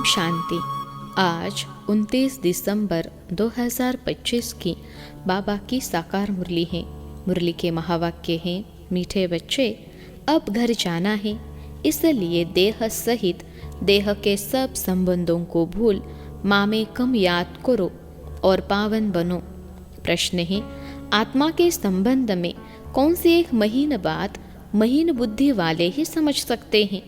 शांति। आज 29 दिसंबर 2025 की बाबा की साकार मुरली है। मुरली के महावाक्य हैं, मीठे बच्चे अब घर जाना है, इसलिए देह सहित देह के सब संबंधों को भूल माँ में कम याद करो और पावन बनो। प्रश्न है, आत्मा के संबंध में कौन सी एक महीन बात महीन बुद्धि वाले ही समझ सकते हैं?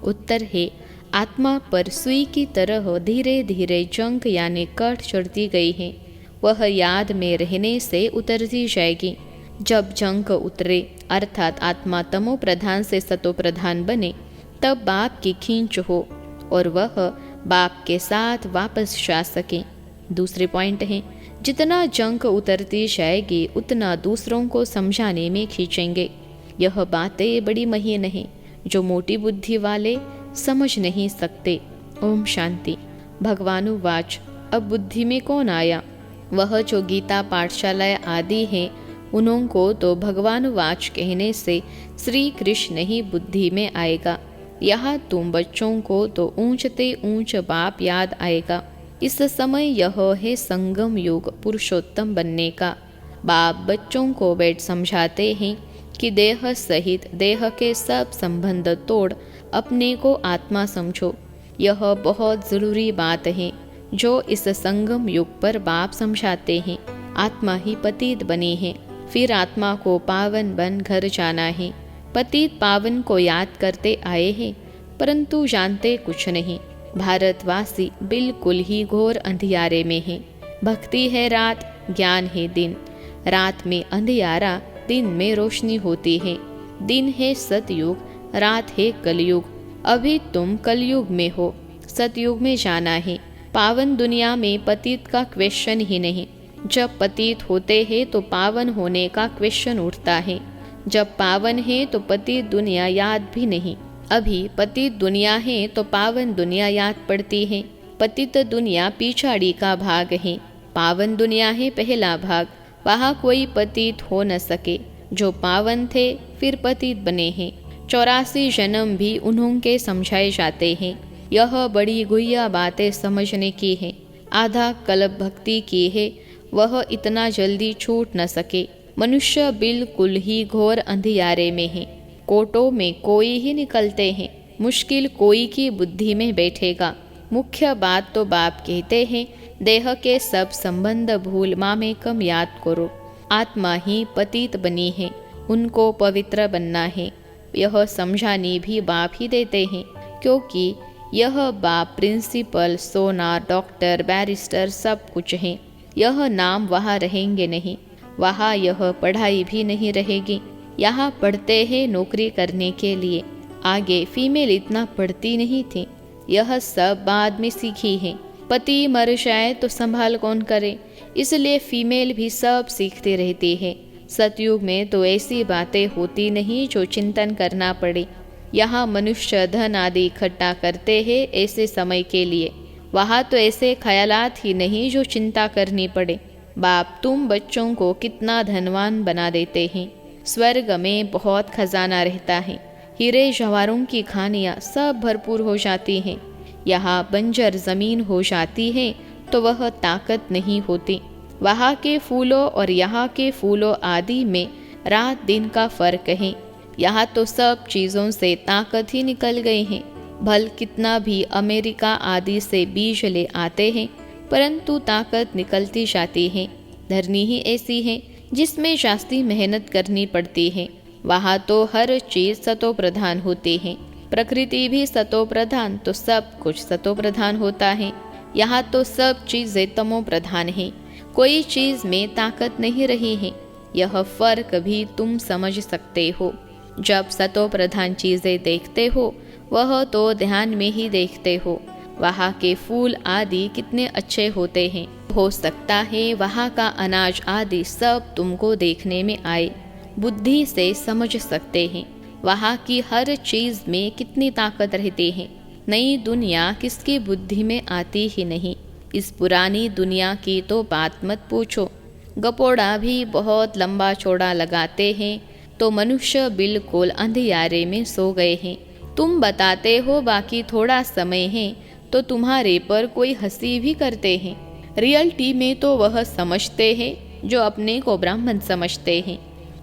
उत्तर है, आत्मा पर सुई की तरह धीरे धीरे जंग यानी कट चढ़ती गई है। वह याद में रहने से उतरती जाएगी। जब जंग उतरे अर्थात आत्मा तमो प्रधान से सतो प्रधान बने, तब बाप की खींच हो और वह बाप के साथ वापस जा सके। दूसरे पॉइंट है, जितना जंग उतरती जाएगी उतना दूसरों को समझाने में खींचेंगे। यह बातें बड़ी महीन हैं जो मोटी बुद्धि वाले समझ नहीं सकते। ओम शांति। भगवानुवाच, अब बुद्धि में कौन आया? वह जो गीता पाठशाला आदि हैं, उन्हों को तो भगवानुवाच कहने से श्री कृष्ण ही बुद्धि में आएगा। यहाँ तुम बच्चों को तो ऊंचते ऊंच बाप याद आएगा। इस समय यह है संगम युग पुरुषोत्तम बनने का। बाप बच्चों को बैठ समझाते हैं कि देह सहित देह के सब संबंध तोड़ अपने को आत्मा समझो। यह बहुत ज़रूरी बात है जो इस संगम युग पर बाप समझाते हैं। आत्मा ही पतित बनी है, फिर आत्मा को पावन बन घर जाना है। पतित पावन को याद करते आए हैं, परंतु जानते कुछ नहीं। भारतवासी बिल्कुल ही घोर अंधियारे में है। भक्ति है रात, ज्ञान है दिन। रात में अंधियारा, दिन में रोशनी होती है। दिन है सतयुग, रात है कलयुग। अभी तुम कलयुग में हो, सतयुग में जाना है। पावन दुनिया में पतित का क्वेश्चन ही नहीं। जब पतित होते हैं तो पावन होने का क्वेश्चन उठता है। जब पावन है तो पतित दुनिया याद भी नहीं। अभी पतित दुनिया है तो पावन दुनिया याद पड़ती है। पतित दुनिया पिछाड़ी का भाग है, पावन दुनिया है पहला भाग। वहाँ कोई पतित हो न सके। जो पावन थे फिर पतित बने हैं। 84 जन्म भी उन्हों के समझाए जाते हैं। यह बड़ी गुह्य बातें समझने की है। आधा कल्प भक्ति की है, वह इतना जल्दी छूट न सके। मनुष्य बिल्कुल ही घोर अंधियारे में है। कोटों में कोई ही निकलते हैं, मुश्किल कोई की बुद्धि में बैठेगा। मुख्य बात तो बाप कहते हैं, देह के सब संबंध भूल माँ में कम याद करो। आत्मा ही पतित बनी है, उनको पवित्र बनना है। यह समझाने भी बाप ही देते हैं, क्योंकि यह बाप प्रिंसिपल, सोना, डॉक्टर, बैरिस्टर सब कुछ हैं। यह नाम वहाँ रहेंगे नहीं, वहाँ यह पढ़ाई भी नहीं रहेगी। यहाँ पढ़ते हैं नौकरी करने के लिए। आगे फीमेल इतना पढ़ती नहीं थी, यह सब बाद में सीखी है। पति मर जाए तो संभाल कौन करे, इसलिए फीमेल भी सब सीखती रहती है। सतयुग में तो ऐसी बातें होती नहीं जो चिंतन करना पड़े। यहाँ मनुष्य धन आदि इकट्ठा करते हैं ऐसे समय के लिए। वहाँ तो ऐसे ख्यालात ही नहीं जो चिंता करनी पड़े। बाप तुम बच्चों को कितना धनवान बना देते हैं। स्वर्ग में बहुत खजाना रहता है, हीरे जवाहरों की खानियाँ सब भरपूर हो जाती हैं। यहाँ बंजर जमीन हो जाती है तो वह ताकत नहीं होती। वहाँ के फूलों और यहाँ के फूलों आदि में रात दिन का फर्क है। यहाँ तो सब चीज़ों से ताकत ही निकल गई है। भल कितना भी अमेरिका आदि से बीज ले आते हैं, परंतु ताकत निकलती जाती है। धरनी ही ऐसी है जिसमें जास्ती मेहनत करनी पड़ती है। वहाँ तो हर चीज़ सतो प्रधान होती है। प्रकृति भी सतो प्रधान तो सब कुछ सतो प्रधान होता है। यहाँ तो सब चीज़ें तमो प्रधान है। कोई चीज़ में ताकत नहीं रही है। यह फर्क भी तुम समझ सकते हो। जब सतो प्रधान चीज़ें देखते हो, वह तो ध्यान में ही देखते हो। वहाँ के फूल आदि कितने अच्छे होते हैं। हो सकता है वहाँ का अनाज आदि सब तुमको देखने में आए। बुद्धि से समझ सकते हैं वहाँ की हर चीज़ में कितनी ताकत रहती है। नई दुनिया किसकी बुद्धि में आती ही नहीं। इस पुरानी दुनिया की तो बात मत पूछो। गपोड़ा भी बहुत लंबा चौड़ा लगाते हैं तो मनुष्य बिल्कुल अंधियारे में सो गए हैं। तुम बताते हो बाकी थोड़ा समय है, तो तुम्हारे पर कोई हंसी भी करते हैं। रियलिटी में तो वह समझते हैं जो अपने को ब्राह्मण समझते हैं।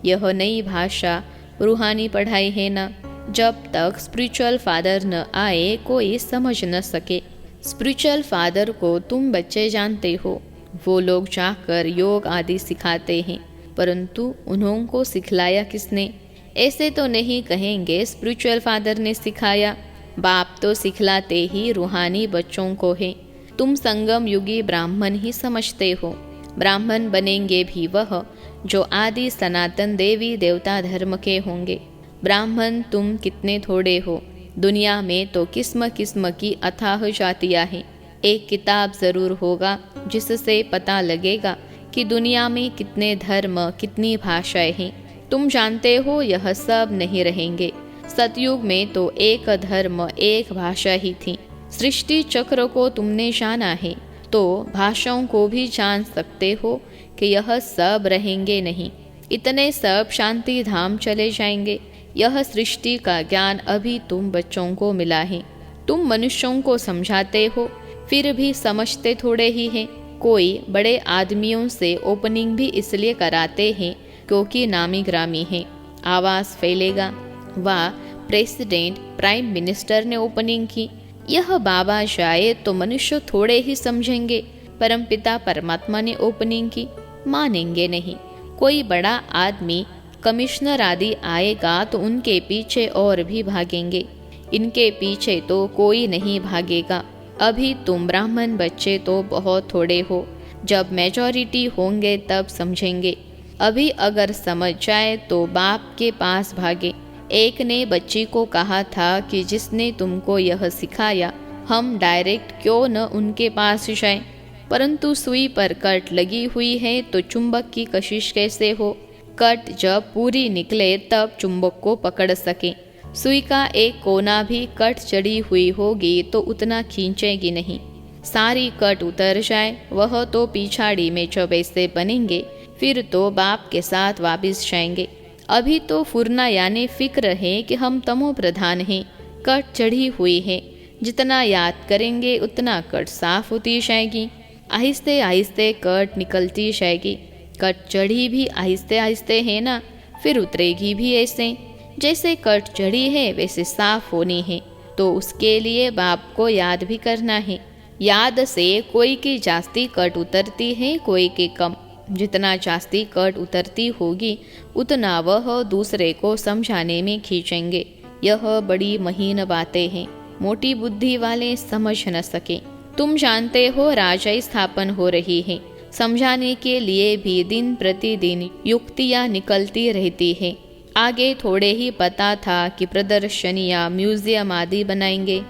यह नई भाषा रूहानी पढ़ाई है ना, जब तक स्पिरिचुअल फादर न आए कोई समझ न सके। स्पिरिचुअल फादर को तुम बच्चे जानते हो, वो लोग जाकर योग आदि सिखाते हैं, परंतु उन्हों को सिखलाया किसने? ऐसे तो नहीं कहेंगे स्पिरिचुअल फादर ने सिखाया। बाप तो सिखलाते ही रूहानी बच्चों को है। तुम संगम युगी ब्राह्मण ही समझते हो। ब्राह्मण बनेंगे भी वह जो आदि सनातन देवी देवता धर्म के होंगे। ब्राह्मण तुम कितने थोड़े हो। दुनिया में तो किस्म किस्म की अथाह जातियाँ हैं। एक किताब ज़रूर होगा जिससे पता लगेगा कि दुनिया में कितने धर्म, कितनी भाषाएं हैं। तुम जानते हो यह सब नहीं रहेंगे। सतयुग में तो एक धर्म, एक भाषा ही थी। सृष्टि चक्र को तुमने जाना है तो भाषाओं को भी जान सकते हो कि यह सब रहेंगे नहीं। इतने सब शांति धाम चले जाएंगे। यह सृष्टि का ज्ञान अभी तुम बच्चों को मिला है। तुम मनुष्यों को समझाते हो, फिर भी समझते थोड़े ही हैं। कोई बड़े आदमियों से ओपनिंग भी इसलिए कराते हैं क्योंकि नामी ग्रामी है, आवाज़ फैलेगा। वाह, प्रेसिडेंट, प्राइम मिनिस्टर ने ओपनिंग की। यह बाबा जाए तो मनुष्य थोड़े ही समझेंगे। परमपिता परमात्मा ने ओपनिंग की, मानेंगे नहीं। कोई बड़ा आदमी, कमिश्नर आदि आएगा तो उनके पीछे और भी भागेंगे। इनके पीछे तो कोई नहीं भागेगा। अभी तुम ब्राह्मण बच्चे तो बहुत थोड़े हो। जब मेजॉरिटी होंगे तब समझेंगे। अभी अगर समझ जाए तो बाप के पास भागे। एक ने बच्ची को कहा था कि जिसने तुमको यह सिखाया, हम डायरेक्ट क्यों न उनके पास जाएं? परंतु सुई पर कट लगी हुई है तो चुंबक की कशिश कैसे हो? कट जब पूरी निकले तब चुंबक को पकड़ सके। सुई का एक कोना भी कट चढ़ी हुई होगी तो उतना खींचेगी नहीं। सारी कट उतर जाए वह तो पिछाड़ी में जब ऐसे बनेंगे फिर तो बाप के साथ वापिस जाएंगे। अभी तो फुरना यानी फिक्र है कि हम तमो प्रधान हैं, कट चढ़ी हुई है। जितना याद करेंगे उतना कट साफ होती जाएगी। आहिस्ते आहिस्ते कट निकलती जाएगी। कट चढ़ी भी आहिस्ते आहिस्ते है ना, फिर उतरेगी भी ऐसे। जैसे कट चढ़ी है वैसे साफ होनी है, तो उसके लिए बाप को याद भी करना है। याद से कोई की जास्ती कट उतरती है, कोई की कम। जितना जास्ती कट उतरती होगी उतना वह दूसरे को समझाने में खींचेंगे। यह बड़ी महीन बातें हैं, मोटी बुद्धि वाले समझ न सके। तुम जानते हो राजाई स्थापन हो रही है। समझाने के लिए भी दिन प्रतिदिन युक्तियाँ निकलती रहती है। आगे थोड़े ही पता था कि प्रदर्शनियाँ, म्यूजियम आदि बनाएंगे।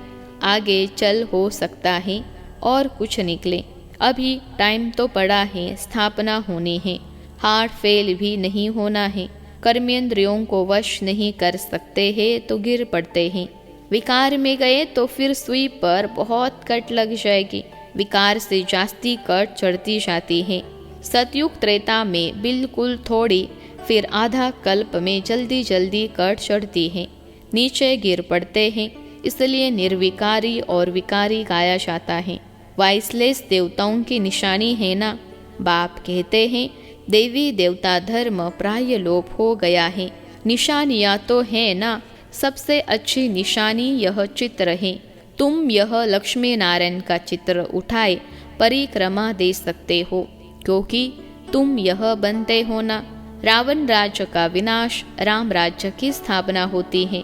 आगे चल हो सकता है और कुछ निकले। अभी टाइम तो पड़ा है, स्थापना होनी है। हार्ट फेल भी नहीं होना है। कर्मेंद्रियों को वश नहीं कर सकते हैं तो गिर पड़ते हैं। विकार में गए तो फिर सुई पर बहुत कट लग जाएगी। विकार से जास्ती कट चढ़ती जाती है। सतयुग त्रेता में बिल्कुल थोड़ी, फिर आधा कल्प में जल्दी जल्दी कट चढ़ती है, नीचे गिर पड़ते हैं। इसलिए निर्विकारी और विकारी गाया जाता है। वाइसलेस देवताओं की निशानी है ना। बाप कहते हैं देवी देवता धर्म प्राय लोप हो गया है। निशानियाँ तो है ना, सबसे अच्छी निशानी यह चित्र है। तुम यह लक्ष्मी नारायण का चित्र उठाए परिक्रमा दे सकते हो, क्योंकि तुम यह बनते हो ना। रावण राज्य का विनाश, राम राज्य की स्थापना होती है।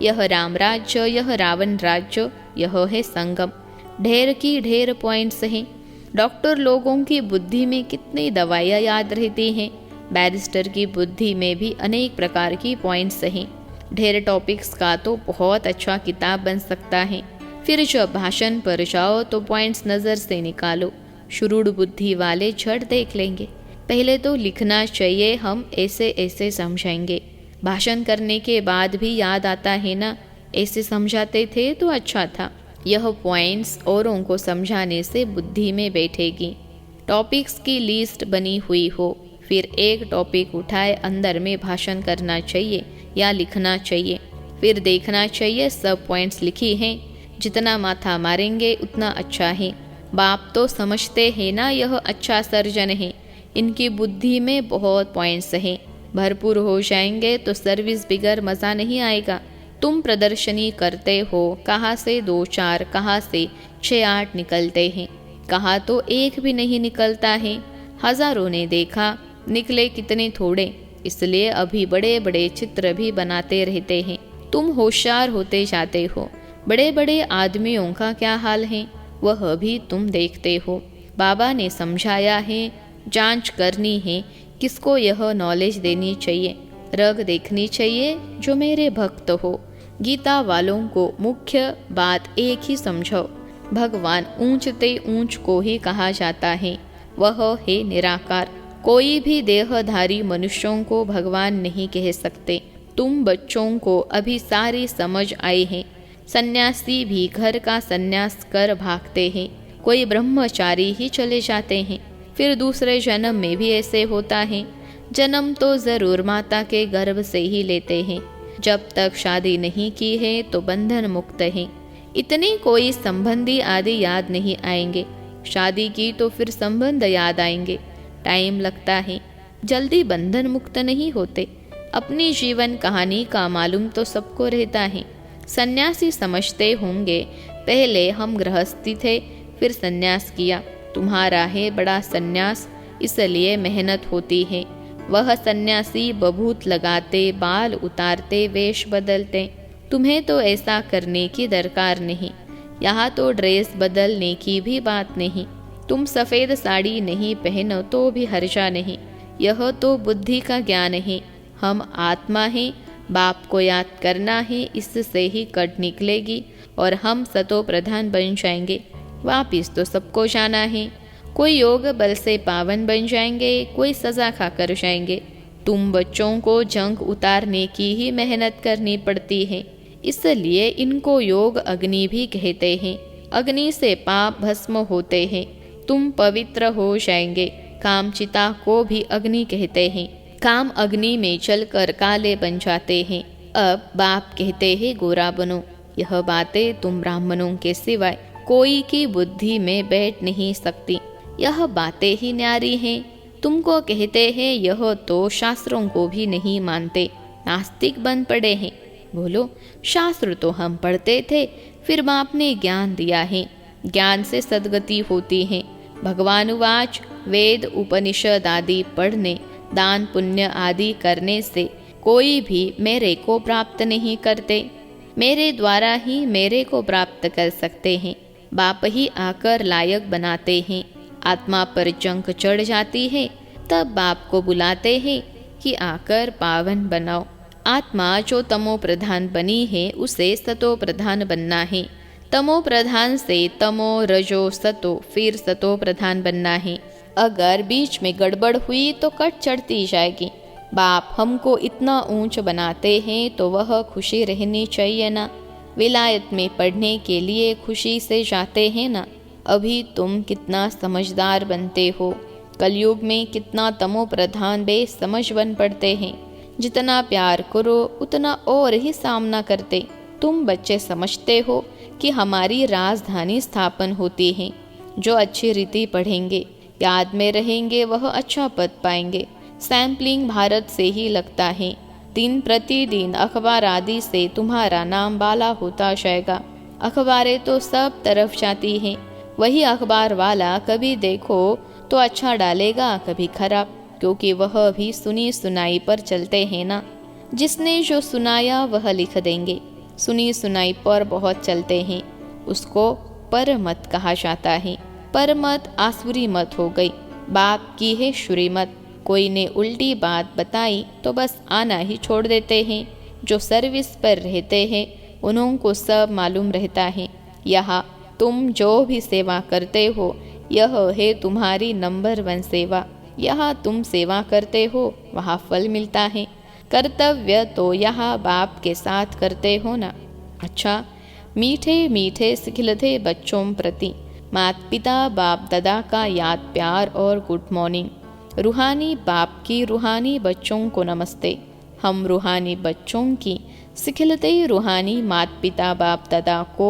यह राम राज्य, यह रावण राज्य, यह है संगम। ढेर की ढेर पॉइंट्स हैं। डॉक्टर लोगों की बुद्धि में कितनी दवाइयाँ याद रहती हैं। बैरिस्टर की बुद्धि में भी अनेक प्रकार की पॉइंट्स हैं। ढेर टॉपिक्स का तो बहुत अच्छा किताब बन सकता है। फिर जब भाषण पर जाओ तो पॉइंट्स नज़र से निकालो। शुरूढ़ बुद्धि वाले झट देख लेंगे। पहले तो लिखना चाहिए, हम ऐसे ऐसे समझेंगे। भाषण करने के बाद भी याद आता है ना, ऐसे समझाते थे तो अच्छा था। यह पॉइंट्स औरों को समझाने से बुद्धि में बैठेगी। टॉपिक्स की लिस्ट बनी हुई हो, फिर एक टॉपिक उठाए अंदर में भाषण करना चाहिए या लिखना चाहिए। फिर देखना चाहिए सब पॉइंट्स लिखी हैं जितना माथा मारेंगे उतना अच्छा है। बाप तो समझते हैं ना यह अच्छा सर्जन है, इनकी बुद्धि में बहुत पॉइंट्स हैं। भरपूर हो जाएंगे तो सर्विस बिगर मज़ा नहीं आएगा। तुम प्रदर्शनी करते हो, कहाँ से 2-4, कहाँ से 6-8 निकलते हैं, कहाँ तो एक भी नहीं निकलता है। हजारों ने देखा, निकले कितने थोड़े। इसलिए अभी बड़े बड़े चित्र भी बनाते रहते हैं। तुम होशियार होते जाते हो। बड़े बड़े आदमियों का क्या हाल है वह भी तुम देखते हो। बाबा ने समझाया है, जांच करनी है, किसको यह नॉलेज देनी चाहिए, रग देखनी चाहिए जो मेरे भक्त हो। गीता वालों को मुख्य बात एक ही समझो, भगवान ऊंचते ऊंच को ही कहा जाता है, वह है निराकार। कोई भी देहधारी मनुष्यों को भगवान नहीं कह सकते। तुम बच्चों को अभी सारी समझ आई है। सन्यासी भी घर का सन्यास कर भागते हैं, कोई ब्रह्मचारी ही चले जाते हैं। फिर दूसरे जन्म में भी ऐसे होता है। जन्म तो जरूर माता के गर्भ से ही लेते हैं। जब तक शादी नहीं की है तो बंधन मुक्त है। इतने कोई संबंधी आदि याद नहीं आएंगे। शादी की तो फिर संबंध याद आएंगे। टाइम लगता है, जल्दी बंधन मुक्त नहीं होते। अपनी जीवन कहानी का मालूम तो सबको रहता है। सन्यासी समझते होंगे, पहले हम गृहस्थी थे, फिर सन्यास किया। तुम्हारा है बड़ा सन्यास, इसलिए मेहनत होती है। वह सन्यासी बभूत लगाते, बाल उतारते, वेश बदलते। तुम्हें तो ऐसा करने की दरकार नहीं। यहाँ तो ड्रेस बदलने की भी बात नहीं। तुम सफ़ेद साड़ी नहीं पहनो तो भी हर्जा नहीं। यह तो बुद्धि का ज्ञान है। हम आत्मा हैं, बाप को याद करना है, इससे ही कट निकलेगी और हम सतो प्रधान बन जाएंगे। वापिस तो सबको जाना है। कोई योग बल से पावन बन जाएंगे, कोई सजा खाकर जाएंगे। तुम बच्चों को जंग उतारने की ही मेहनत करनी पड़ती है, इसलिए इनको योग अग्नि भी कहते हैं। अग्नि से पाप भस्म होते हैं, तुम पवित्र हो जाएंगे। काम चिता को भी अग्नि कहते हैं। काम अग्नि में चलकर काले बन जाते हैं। अब बाप कहते हैं गोरा बनो। यह बातें तुम ब्राह्मणों के सिवाय कोई की बुद्धि में बैठ नहीं सकती। यह बातें ही न्यारी हैं। तुमको कहते हैं, यह तो शास्त्रों को भी नहीं मानते, नास्तिक बन पड़े हैं। बोलो, शास्त्र तो हम पढ़ते थे, फिर बाप ने ज्ञान दिया है, ज्ञान से सद्गति होती है। भगवानुवाच, वेद उपनिषद आदि पढ़ने, दान पुण्य आदि करने से कोई भी मेरे को प्राप्त नहीं करते। मेरे द्वारा ही मेरे को प्राप्त कर सकते हैं। बाप ही आकर लायक बनाते हैं। आत्मा पर जंक चढ़ जाती है, तब बाप को बुलाते हैं कि आकर पावन बनाओ। आत्मा जो तमो प्रधान बनी है, उसे सतो प्रधान बनना है। तमो प्रधान से तमो, रजो, सतो, फिर सतो प्रधान बनना है। अगर बीच में गड़बड़ हुई तो कट चढ़ती जाएगी। बाप हमको इतना ऊंच बनाते हैं तो वह खुशी रहनी चाहिए ना। विलायत में पढ़ने के लिए खुशी से जाते हैं ना। अभी तुम कितना समझदार बनते हो। कलयुग में कितना तमो प्रधान बेसमझ बन पड़ते हैं। जितना प्यार करो उतना और ही सामना करते। तुम बच्चे समझते हो कि हमारी राजधानी स्थापन होती है। जो अच्छी रीति पढ़ेंगे, याद में रहेंगे, वह अच्छा पद पाएंगे। सैम्पलिंग भारत से ही लगता है। दिन प्रतिदिन अखबार आदि से तुम्हारा नाम बाला होता जाएगा। अखबारें तो सब तरफ जाती हैं। वही अखबार वाला कभी देखो तो अच्छा डालेगा, कभी खराब, क्योंकि वह भी सुनी सुनाई पर चलते हैं ना। जिसने जो सुनाया वह लिख देंगे। सुनी सुनाई पर बहुत चलते हैं, उसको परमत कहा जाता है। परमत आसुरी मत हो गई। बाप की है शुरी मत। कोई ने उल्टी बात बताई तो बस आना ही छोड़ देते हैं। जो सर्विस पर रहते हैं उन्हों को सब मालूम रहता है। यहाँ तुम जो भी सेवा करते हो, यह है तुम्हारी नंबर 1 सेवा। यहाँ तुम सेवा करते हो, वहाँ फल मिलता है। कर्तव्य तो यहाँ बाप के साथ करते हो ना। अच्छा, मीठे मीठे सिखिलते बच्चों प्रति माता पिता बाप दादा का याद प्यार और गुड मॉर्निंग। रूहानी बाप की रूहानी बच्चों को नमस्ते। हम रूहानी बच्चों की सिखिलते रूहानी माता पिता बाप दादा को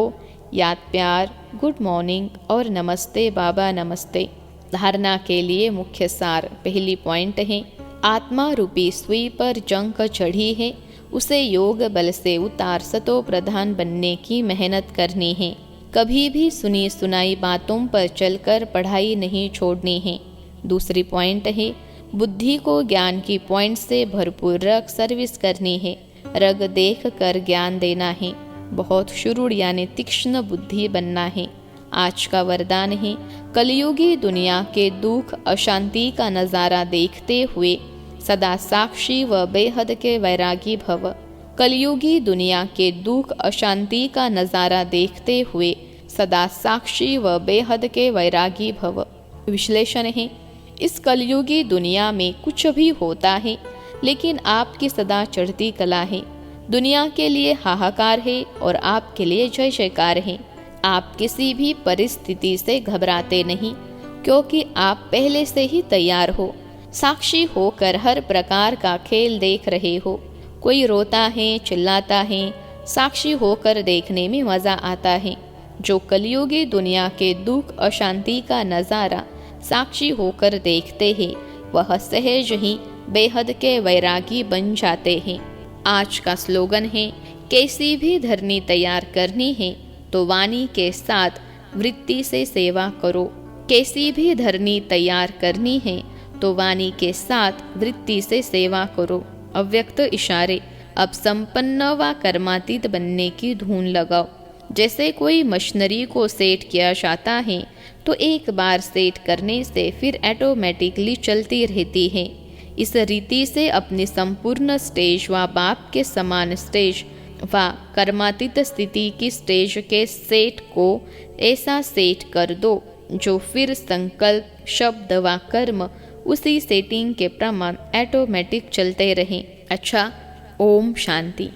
याद प्यार, गुड मॉर्निंग और नमस्ते बाबा नमस्ते। धारणा के लिए मुख्य सार। पहली पॉइंट है, आत्मा रूपी सुई पर जंग चढ़ी है, उसे योग बल से उतार सतो प्रधान बनने की मेहनत करनी है। कभी भी सुनी सुनाई बातों पर चलकर पढ़ाई नहीं छोड़नी है। दूसरी पॉइंट है, बुद्धि को ज्ञान की पॉइंट से भरपूर रख सर्विस करनी है। रग देख कर ज्ञान देना है। बहुत शुरूढ़ यानी तीक्ष्ण बुद्धि बनना है। आज का वरदान है, कलयुगी दुनिया के दुख अशांति का नज़ारा देखते हुए सदा साक्षी व बेहद के वैरागी भव। कलयुगी दुनिया के दुख अशांति का नज़ारा देखते हुए सदा साक्षी व बेहद के वैरागी भव। विश्लेषण है, इस कलयुगी दुनिया में कुछ भी होता है, लेकिन आपकी सदा चढ़ती कला है। दुनिया के लिए हाहाकार है और आपके लिए जय जयकार है। आप किसी भी परिस्थिति से घबराते नहीं, क्योंकि आप पहले से ही तैयार हो। साक्षी होकर हर प्रकार का खेल देख रहे हो। कोई रोता है, चिल्लाता है, साक्षी होकर देखने में मज़ा आता है। जो कलयुगी दुनिया के दुख अशांति का नज़ारा साक्षी होकर देखते हैं, वह सहज ही बेहद के वैरागी बन जाते हैं। आज का स्लोगन है, कैसी भी धरनी तैयार करनी है तो वाणी के साथ वृत्ति से सेवा करो। कैसी भी धरनी तैयार करनी है तो वाणी के साथ वृत्ति से सेवा करो। अव्यक्त इशारे। अब संपन्न व कर्मातीत बनने की धुन लगाओ। जैसे कोई मशीनरी को सेट किया जाता है तो एक बार सेट करने से फिर ऑटोमेटिकली चलती रहती है। इस रीति से अपनी संपूर्ण स्टेज व बाप के समान स्टेज व कर्मातीत स्थिति की स्टेज के सेट को ऐसा सेट कर दो जो फिर संकल्प, शब्द व कर्म उसी सेटिंग के प्रमाण ऑटोमेटिक चलते रहें। अच्छा, ओम शांति।